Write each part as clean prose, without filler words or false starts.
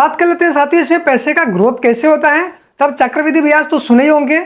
बात कर लेते हैं साथियों इसमें पैसे का ग्रोथ कैसे होता है। तब चक्रवृद्धि ब्याज तो सुने ही होंगे।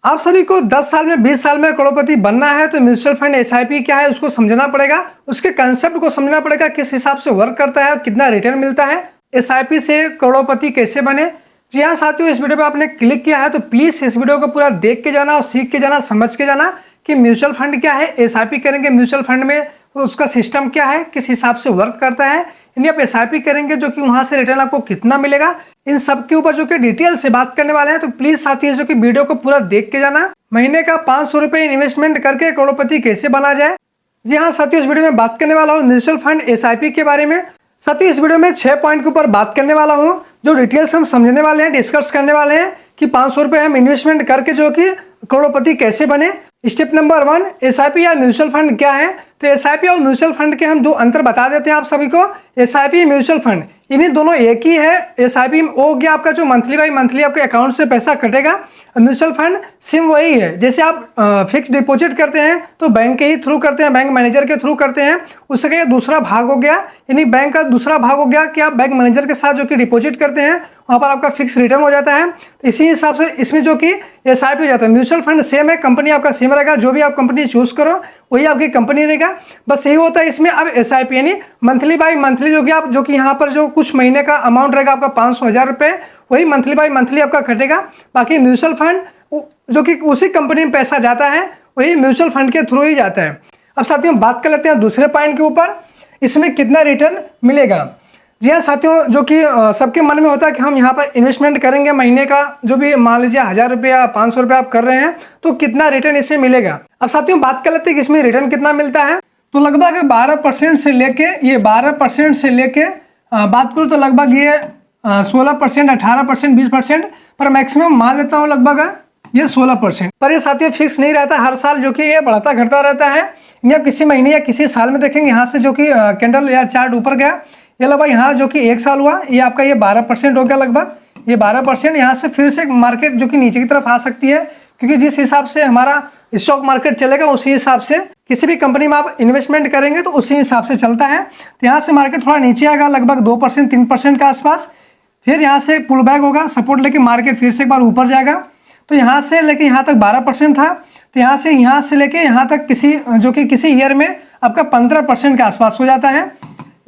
आप सभी को 10 साल में 20 साल में करोड़पति बनना है तो म्यूचुअल फंड एसआईपी क्या है उसको समझना पड़ेगा, उसके कंसेप्ट को समझना पड़ेगा, किस हिसाब से वर्क करता है और कितना रिटर्न मिलता है, एसआईपी से करोड़पति कैसे बने। जी हाँ साथियों, इस वीडियो पे आपने क्लिक किया है तो प्लीज इस वीडियो को पूरा देख के जाना और सीख के जाना, समझ के जाना कि म्यूचुअल फंड क्या है, एसआईपी करेंगे म्यूचुअल फंड में तो उसका सिस्टम क्या है, किस हिसाब से वर्क करता है, यानी आप एसआईपी करेंगे जो कि वहां से रिटर्न आपको कितना मिलेगा, इन सब के ऊपर जो कि डिटेल से बात करने वाले हैं। तो प्लीज साथियों जो कि वीडियो को पूरा देख के जाना। महीने का 500 रुपए इन्वेस्टमेंट करके करोड़पति कैसे बना जाए। जी हाँ साथियों, इस वीडियो में बात करने वाला हूँ म्यूचुअल फंड एसआईपी के बारे में। साथियों इस वीडियो में 6 पॉइंट के ऊपर बात करने वाला हूँ जो डिटेल्स हम समझने वाले हैं, डिस्कस करने वाले हैं कि 500 रुपए हम इन्वेस्टमेंट करके जो कि करोड़पति कैसे बने। स्टेप नंबर 1, एसआईपी या म्यूचुअल फंड क्या है। तो एसआईपी और म्यूचुअल फंड के हम दो अंतर बता देते हैं आप सभी को। एसआईपी म्यूचुअल फंड इन्हीं दोनों एक ही है। एसआईपी हो गया आपका जो मंथली बाई मंथली आपके अकाउंट से पैसा कटेगा, म्यूचुअल फंड सिम वही है। जैसे आप फिक्स डिपॉजिट करते हैं तो बैंक के ही थ्रू करते हैं, बैंक मैनेजर के थ्रू करते हैं, उसका ये दूसरा भाग हो गया, यानी बैंक का दूसरा भाग हो गया कि आप बैंक मैनेजर के साथ जो कि डिपॉजिट करते हैं वहाँ पर आपका फिक्स रिटर्न हो जाता है। तो इसी हिसाब से इसमें जो कि एसआईपी हो जाता है। म्यूचुअल फंड सेम है, कंपनी आपका सेम रहेगा, जो भी आप कंपनी चूज करो वही आपकी कंपनी रहेगा, बस यही होता है इसमें। अब एसआईपी यानी मंथली बाई मंथली जो कि आप जो कि यहाँ पर जो कुछ महीने का अमाउंट रहेगा आपका 500,000 रुपये, वही मंथली बाई मंथली आपका कटेगा। बाकी म्यूचुअल फंड जो कि उसी कंपनी में पैसा जाता है वही म्यूचुअल फंड के थ्रू ही जाता है। अब साथियों बात कर लेते हैं दूसरे पॉइंट के ऊपर, इसमें कितना रिटर्न मिलेगा। जी हाँ साथियों, जो कि सबके मन में होता है कि हम यहाँ पर इन्वेस्टमेंट करेंगे महीने का जो भी मान लीजिए 1000 रुपये या 500 रुपये आप कर रहे हैं तो कितना रिटर्न इसमें मिलेगा। अब साथियों बात कर लेते हैं कि इसमें रिटर्न कितना मिलता है। तो लगभग 12% से लेके ये 12% से लेके बात करूँ तो लगभग ये 16%, 18%, 20%, पर मैक्सिमम मान लेता हूँ लगभग ये 16%। पर ये साथियों फिक्स नहीं रहता, हर साल जो कि ये बढ़ता घटता रहता है। या किसी महीने या किसी साल में देखेंगे यहाँ से जो कि कैंडल या चार्ट ऊपर गया, ये लगभग यहाँ जो कि 1 साल हुआ, ये आपका ये 12% हो गया लगभग, ये 12%। यहाँ से फिर से मार्केट जो कि नीचे की तरफ आ सकती है, क्योंकि जिस हिसाब से हमारा स्टॉक मार्केट चलेगा उसी हिसाब से किसी भी कंपनी में आप इन्वेस्टमेंट करेंगे तो उसी हिसाब से चलता है। तो यहाँ से मार्केट थोड़ा नीचे आएगा लगभग 2%, 3% के आसपास, फिर यहाँ से पुल बैक होगा, सपोर्ट लेके मार्केट फिर से एक बार ऊपर जाएगा। तो यहाँ से लेके यहाँ तक 12% था, तो यहाँ से लेके यहाँ तक किसी ईयर में आपका 15% के आसपास हो जाता है।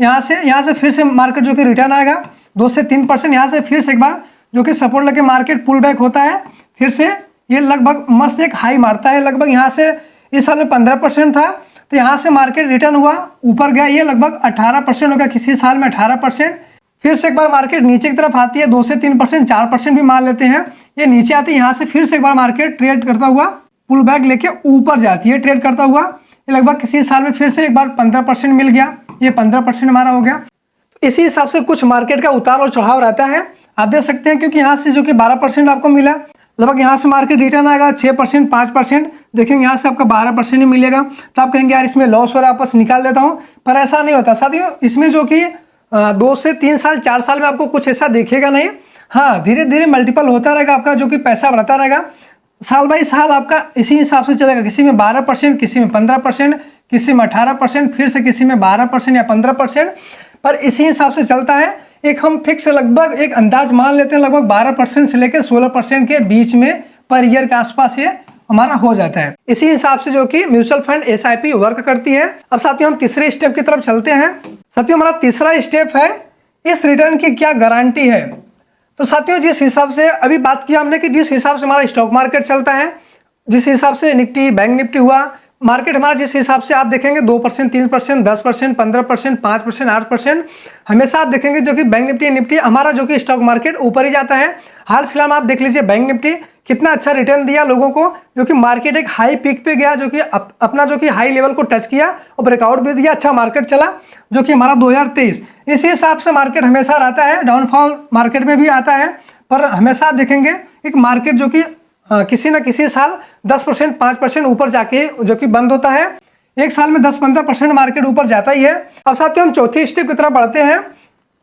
यहाँ से फिर से मार्केट जो कि रिटर्न आएगा 2 से 3%, यहाँ से फिर से एक बार जो कि सपोर्ट लेके मार्केट पुल बैक होता है, फिर से ये लगभग मस्त एक हाई मारता है। लगभग यहाँ से इस साल में 15% था, तो यहाँ से मार्केट रिटर्न हुआ ऊपर गया, ये लगभग 18% हो गया, किसी साल में 18%। फिर से एक बार मार्केट नीचे की तरफ आती है, 2 से 3%, 4% भी मान लेते हैं, ये नीचे आती है। यहाँ से फिर से एक बार मार्केट ट्रेड करता हुआ पुल बैक लेके ऊपर जाती है ट्रेड करता हुआ, ये लगभग किसी साल में फिर से एक बार 15% मिल गया, ये 15% हमारा हो गया। तो इसी हिसाब से कुछ मार्केट का उतार और चढ़ाव रहता है, आप देख सकते हैं। क्योंकि यहाँ से जो कि 12% आपको मिला, लगभग यहाँ से मार्केट रिटर्न आएगा 6%, 5%, देखेंगे यहाँ से आपका 12% ही मिलेगा, तो आप कहेंगे यार इसमें लॉस हो रहा है, वापस निकाल देता हूँ, पर ऐसा नहीं होता साथियों। इसमें जो कि 2 से 3 साल 4 साल में आपको कुछ ऐसा दिखेगा नहीं। हाँ, धीरे धीरे मल्टीपल होता रहेगा आपका, जो कि पैसा बढ़ता रहेगा, साल बाई साल आपका इसी हिसाब से चलेगा। किसी में 12%, किसी में 15%, किसी में 18%, फिर से किसी में 12% या 15%, पर इसी हिसाब से चलता है। एक हम फिक्स लगभग एक अंदाज मान लेते हैं, लगभग 12% से लेकर 16% के बीच में पर ईयर के आसपास ये हमारा हो जाता है। इसी हिसाब से जो कि म्यूचुअल फंड एसआईपी वर्क करती है। अब साथियों हम तीसरे स्टेप की तरफ चलते हैं। साथियों हमारा तीसरा स्टेप है इस रिटर्न की क्या गारंटी है। तो साथियों जिस हिसाब से अभी बात किया हमने कि जिस हिसाब से हमारा स्टॉक मार्केट चलता है, जिस हिसाब से निफ्टी बैंक निफ्टी हुआ, मार्केट हमारा जिस हिसाब से आप देखेंगे 2%, 3%, 10%, 15%, 5%, 8%, हमेशा आप देखेंगे जो कि बैंक निफ्टी हमारा जो कि स्टॉक मार्केट ऊपर ही जाता है। हाल फिलहाल में आप देख लीजिए बैंक निफ्टी कितना अच्छा रिटर्न दिया लोगों को, जो कि मार्केट एक हाई पीक पे गया, जो कि अपना जो कि हाई लेवल को टच किया और ब्रेकआउट भी दिया, अच्छा मार्केट चला, जो कि हमारा 2023। इसी हिसाब से मार्केट हमेशा रहता है, डाउनफॉल मार्केट में भी आता है, पर हमेशा आप देखेंगे एक मार्केट जो कि किसी न किसी साल 10%, 5% ऊपर जाके जो कि बंद होता है। एक साल में 10-15% मार्केट ऊपर जाता ही है। अब साथियों हम चौथे स्टेप की तरफ बढ़ते हैं।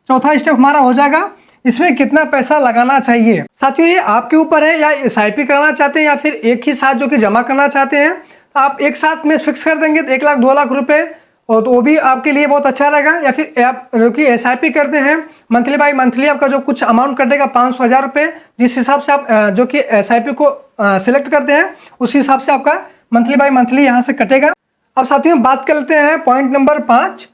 चौथा स्टेप हमारा हो जाएगा इसमें कितना पैसा लगाना चाहिए। साथियों ये आपके ऊपर है, या एसआईपी कराना चाहते हैं या फिर एक ही साथ जो कि जमा करना चाहते हैं। आप एक साथ में फिक्स कर देंगे तो 1 लाख 2 लाख रुपए, और तो वो भी आपके लिए बहुत अच्छा रहेगा। या फिर आप जो कि एसआईपी करते हैं मंथली बाई मंथली आपका जो कुछ अमाउंट कटेगा 500,000 रुपये, जिस हिसाब से आप जो कि SIP को सिलेक्ट करते हैं उस हिसाब से आपका मंथली बाई मंथली यहाँ से कटेगा। अब साथियों बात कर लेते हैं पॉइंट नंबर 5,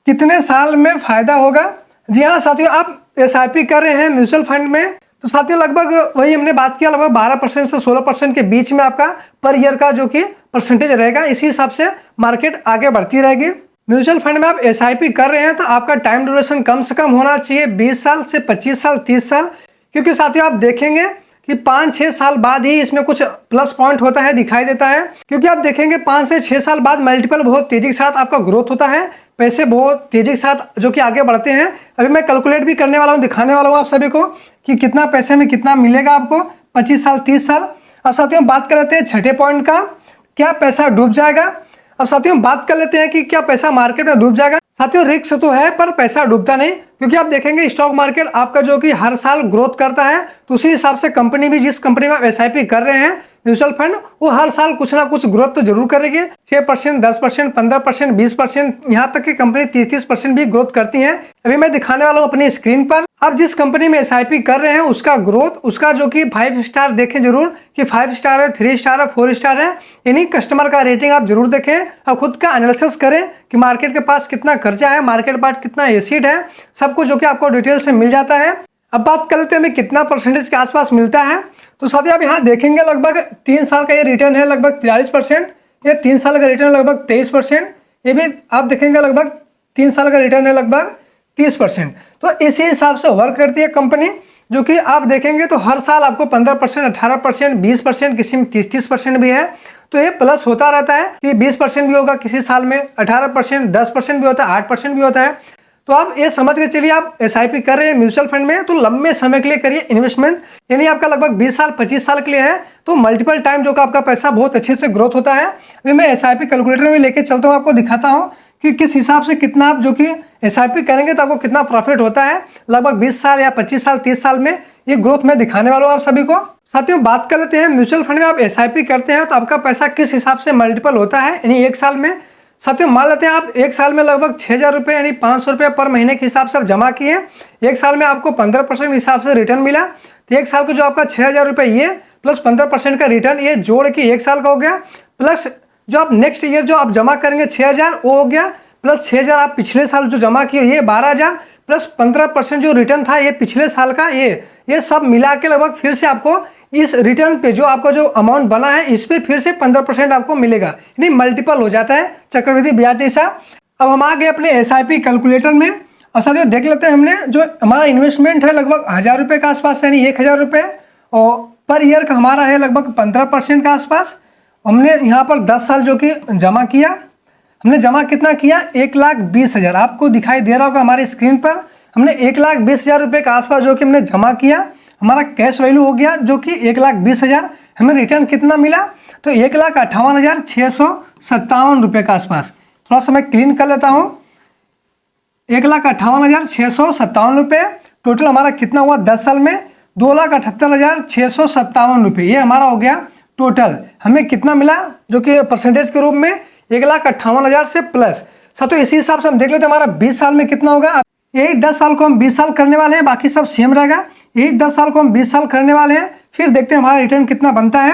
कितने साल में फ़ायदा होगा। जी हाँ साथियों, आप SIP कर रहे हैं म्यूचुअल फंड में तो साथियों लगभग वही हमने बात किया, लगभग 12% से 16% के बीच में आपका पर ईयर का जो कि परसेंटेज रहेगा। इसी हिसाब से मार्केट आगे बढ़ती रहेगी। म्यूचुअल फंड में आप SIP कर रहे हैं तो आपका टाइम ड्यूरेशन कम से कम होना चाहिए 20 साल से 25 साल 30 साल, क्योंकि साथियों आप देखेंगे कि 5-6 साल बाद ही इसमें कुछ प्लस पॉइंट होता है, दिखाई देता है। क्योंकि आप देखेंगे 5 से 6 साल बाद मल्टीपल बहुत तेजी के साथ आपका ग्रोथ होता है, पैसे बहुत तेजी के साथ जो कि आगे बढ़ते हैं। अभी मैं कैलकुलेट भी करने वाला हूँ, दिखाने वाला हूँ आप सभी को कि कितना पैसे में कितना मिलेगा आपको 25 साल 30 साल। अब साथियों बात कर लेते हैं छठे पॉइंट का, क्या पैसा डूब जाएगा। अब साथियों बात कर लेते हैं कि क्या पैसा मार्केट में डूब जाएगा। साथियों रिस्क तो है पर पैसा डूबता नहीं, क्योंकि आप देखेंगे स्टॉक मार्केट आपका जो कि हर साल ग्रोथ करता है, तो उसी हिसाब से कंपनी भी, जिस कंपनी में आप SIP कर रहे हैं म्यूचुअल फंड, वो हर साल कुछ ना कुछ ग्रोथ तो जरूर करेगी। 6%, 10%, 15%, 20%, यहाँ तक कि कंपनी 30% भी ग्रोथ करती है। अभी मैं दिखाने वाला हूँ अपनी स्क्रीन पर। आप जिस कंपनी में SIP कर रहे हैं उसका ग्रोथ, उसका जो कि 5 स्टार देखें जरूर कि 5 स्टार है, 3 स्टार है, 4 स्टार है, यानी कस्टमर का रेटिंग आप जरूर देखें और खुद का एनालिसिस करें कि मार्केट के पास कितना खर्चा है, मार्केट पास कितना एसिड है, सब कुछ जो कि आपको डिटेल से मिल जाता है। अब बात कर लेते हैं हमें कितना परसेंटेज के आसपास मिलता है। तो साथियों आप यहाँ देखेंगे लगभग 3 साल का ये रिटर्न है लगभग 43%, ये 3 साल का रिटर्न लगभग 23%, ये भी आप देखेंगे लगभग 3 साल का रिटर्न है लगभग 30%। तो इसी हिसाब से वर्क करती है कंपनी, जो कि आप देखेंगे तो हर साल आपको 15%, 18%, 20%, किसी में 30% भी है। तो ये प्लस होता रहता है कि 20% भी होगा किसी साल में, 18%, 10% भी होता है, 8% भी होता है। तो आप ये समझ के चलिए आप SIP कर रहे हैं म्यूचुअल फंड में तो लंबे समय के लिए करिए इन्वेस्टमेंट, यानी आपका लगभग 20 साल 25 साल के लिए है, तो मल्टीपल टाइम जो का आपका पैसा बहुत अच्छे से ग्रोथ होता है। अभी मैं SIP कैलकुलेटर में लेके चलता हूँ, आपको दिखाता हूँ कि किस हिसाब से कितना आप जो कि SIP करेंगे तो आपको कितना प्रॉफिट होता है लगभग 20 साल या 25 साल 30 साल में। ये ग्रोथ मैं दिखाने वाला हूँ आप सभी को। साथियों बात कर लेते हैं म्यूचुअल फंड में आप SIP करते हैं तो आपका पैसा किस हिसाब से मल्टीपल होता है, यानी एक साल में। साथियों मान लेते हैं आप एक साल में लगभग 6,000 रुपये यानी 500 रुपये पर महीने के हिसाब से आप जमा किए, एक साल में आपको 15% हिसाब से रिटर्न मिला, तो एक साल को जो आपका 6,000 रुपये ये प्लस 15% का रिटर्न ये जोड़ के एक साल का हो गया, प्लस जो आप नेक्स्ट ईयर जो आप जमा करेंगे 6,000 वो हो गया, प्लस 6,000 आप पिछले साल जो जमा किए ये 12,000, प्लस 15% जो रिटर्न था ये पिछले साल का, ये सब मिला के लगभग फिर से आपको इस रिटर्न पे जो आपका जो अमाउंट बना है इस पे फिर से 15% आपको मिलेगा, यानी मल्टीपल हो जाता है चक्रवृद्धि ब्याज जैसा। अब हम आ गए अपने SIP कैलकुलेटर में और साथियों देख लेते हैं हमने जो हमारा इन्वेस्टमेंट है लगभग 1,000 रुपये के आसपास, यानी 1,000 रुपये, और पर ईयर का हमारा है लगभग 15% के आसपास। हमने यहाँ पर 10 साल जो कि जमा किया, हमने जमा कितना किया 1,20,000, आपको दिखाई दे रहा होगा हमारी स्क्रीन पर। हमने 1,20,000 रुपये के आसपास जो कि हमने जमा किया, हमारा कैश वैल्यू हो गया जो कि 1,20,000। हमें रिटर्न कितना मिला तो 1,58,657 रुपये के आसपास। थोड़ा सा मैं क्लीन कर लेता हूँ, 1,58,657 रुपये टोटल हमारा कितना हुआ 10 साल में 2,78,657 रुपये, ये हमारा हो गया टोटल। हमें कितना मिला जो कि परसेंटेज के रूप में 1,58,000 से प्लस। साथियों इसी हिसाब से हम देख लेते हैं हमारा 20 साल में कितना होगा। यही 10 साल को हम 20 साल करने वाले हैं, बाकी सब सेम रहेगा। यही 10 साल को हम 20 साल करने वाले हैं, फिर देखते हैं हमारा रिटर्न कितना बनता है।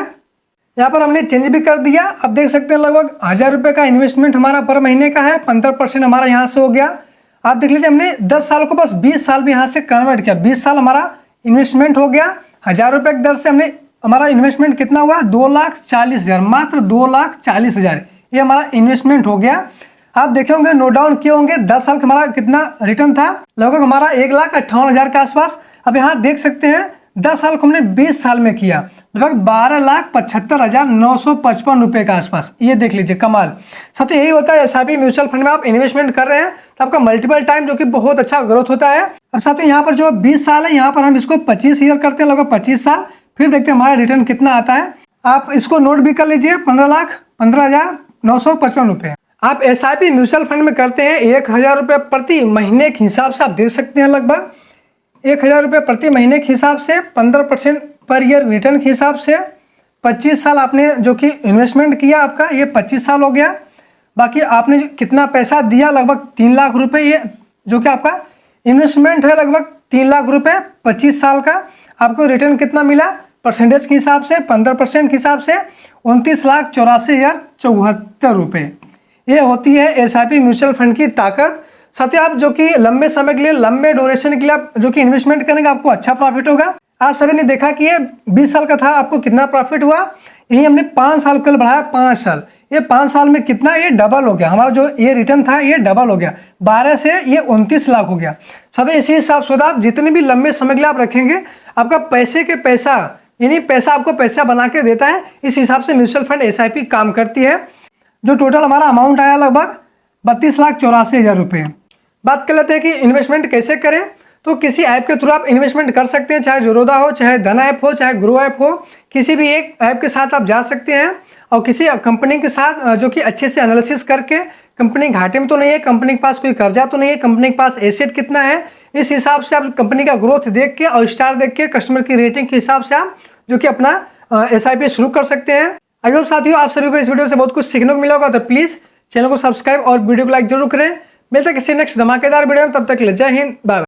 यहाँ पर हमने चेंज भी कर दिया, अब देख सकते हैं लगभग 1,000 रुपये का इन्वेस्टमेंट हमारा पर महीने का है, 15% हमारा यहाँ से हो गया। आप देख लीजिए हमने 10 साल को बस 20 साल भी यहाँ से कन्वर्ट किया, 20 साल हमारा इन्वेस्टमेंट हो गया। 1,000 रुपये की दर से हमने हमारा इन्वेस्टमेंट कितना हुआ 2,40,000, मात्र 2,40,000 ये हमारा इन्वेस्टमेंट हो गया। आप देखे होंगे नोट डाउन किए होंगे 10 साल का हमारा कितना रिटर्न था, लगभग हमारा 1,58,000 के आसपास। अब यहाँ देख सकते हैं 10 साल को हमने 20 साल में किया, लगभग 12,75,955 रुपये के आसपास। ये देख लीजिए कमाल। साथ ही यही होता है SIP म्यूचुअल फंड में आप इन्वेस्टमेंट कर रहे हैं तो आपका मल्टीपल टाइम जो कि बहुत अच्छा ग्रोथ होता है। अब साथ ही यहाँ पर जो 20 साल है यहाँ पर हम इसको 25 ईयर करते हैं, लगभग 25 साल, फिर देखते हैं हमारा रिटर्न कितना आता है। आप इसको नोट भी कर लीजिए, 15,15,955 रुपये। आप SIP म्यूचुअल फंड में करते हैं 1,000 रुपये प्रति महीने के हिसाब से, आप देख सकते हैं लगभग 1,000 रुपये प्रति महीने के हिसाब से, 15% पर ईयर रिटर्न के हिसाब से, 25 साल आपने जो कि इन्वेस्टमेंट किया आपका ये 25 साल हो गया। बाकी आपने कितना पैसा दिया लगभग 3 लाख रुपये, ये जो कि आपका इन्वेस्टमेंट है लगभग 3 लाख रुपए 25 साल का। आपको रिटर्न कितना मिला परसेंटेज के हिसाब से 15% के हिसाब से 29,84,074 रुपये। ये होती है एसआईपी म्यूचुअल फंड की ताकत। साथ ही आप जो कि लंबे समय के लिए, लंबे ड्यूरेशन के लिए आप जो कि इन्वेस्टमेंट करेंगे आपको अच्छा प्रॉफिट होगा। आप सभी ने देखा कि ये 20 साल का था, आपको कितना प्रॉफिट हुआ। यही हमने 5 साल के लिए बढ़ाया 5 साल। ये 5 साल में कितना, ये डबल हो गया। हमारा जो ये रिटर्न था ये डबल हो गया, 12 से ये 29 लाख हो गया। साथ ही इसी हिसाब से आप जितने भी लंबे समय के लिए आप रखेंगे, आपका पैसे के पैसा, यानी पैसा आपको पैसा बना के देता है। इस हिसाब से म्यूचुअल फंड एसआईपी काम करती है। जो टोटल हमारा अमाउंट आया लगभग 32,84,000 रुपये। बात कर लेते हैं कि इन्वेस्टमेंट कैसे करें। तो किसी ऐप के थ्रू आप इन्वेस्टमेंट कर सकते हैं, चाहे ज़ीरोधा हो, चाहे धन ऐप हो, चाहे ग्रो ऐप हो। किसी भी एक ऐप के साथ आप जा सकते हैं और किसी कंपनी के साथ जो कि अच्छे से एनालिसिस करके, कंपनी घाटे में तो नहीं है, कंपनी के पास कोई कर्जा तो नहीं है, कंपनी के पास एसेट कितना है, इस हिसाब से आप कंपनी का ग्रोथ देख के और स्टार देख के, कस्टमर की रेटिंग के हिसाब से आप जो कि अपना एसआईपी शुरू कर सकते हैं। आई होप साथियों आप सभी को इस वीडियो से बहुत कुछ सीखने को मिला होगा। तो प्लीज़ चैनल को सब्सक्राइब और वीडियो को लाइक जरूर करें। मिलते हैं किसी नेक्स्ट धमाकेदार वीडियो में, तब तक के लिए जय हिंद, बाय।